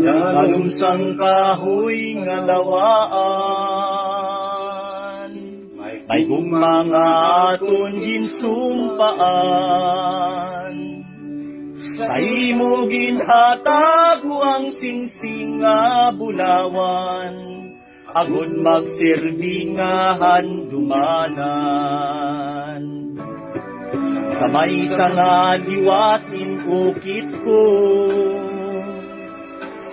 Kalumsang kahoy nga lawaan, may mga aton ginsumpaan. Sa imo ginhatag ko ang singsing nga bulawan, agud magserbi nga handumanan. Sa may nga liwatin ukit ko,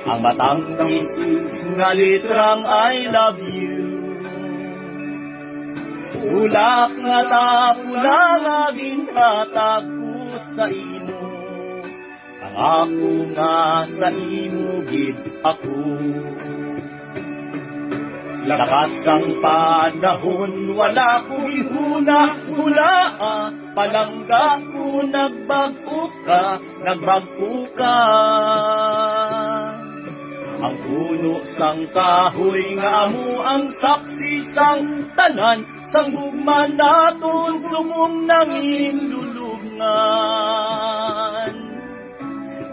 ang matangkis nga litrang I love you. Ulak nga tapula nga ginhatag ko sa imo, ang ako nga sa imo gid ako. Lakas ang panahon, wala ko gihuna, palangga ko nagbago ka. Ang puno sang kahoy nga amo ang saksi sang tanan, sang gugma naton sumong nangin lulungan.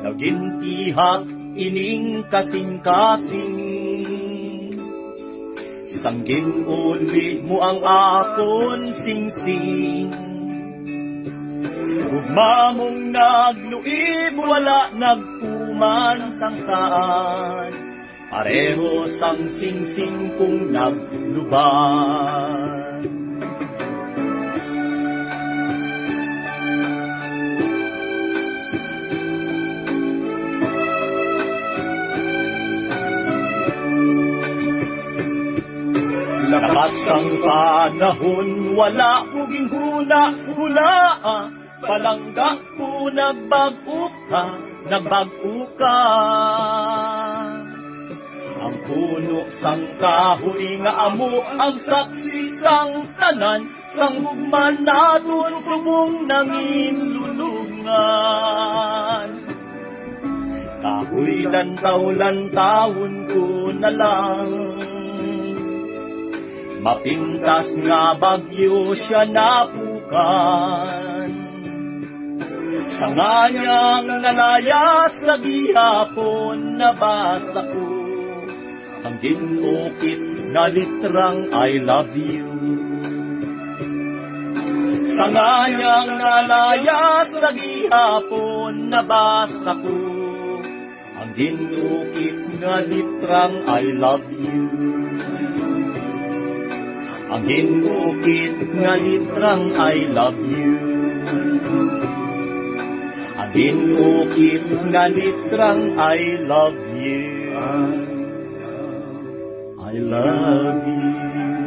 Nagintihak ining kasing-kasing, sanggin uli mo ang akon singsing. Ugma mong nagluib, wala nagpuman sang saan, pareho sang singsing kong nagluban. Lakas ang panahon, wala ko ginhuna, palangga ko nagbago ka. Ang puno sang kahoy nga amo ang saksi sang tanan, sang hugman naton subong nangin lulungan. Kahoy lantaw-lantawon ko na lang, mapintas nga bagyo siya napukan. Sa nganyang nalayas sa gihapon nabasa ko, ang ginukit na litrang I love you. Sa nganyang nalayas sa gihapon nabasa ko, ang ginukit na litrang I love you. Ang ginukit nga litrang I love you. Ang ginukit nga litrang I love you. I love you.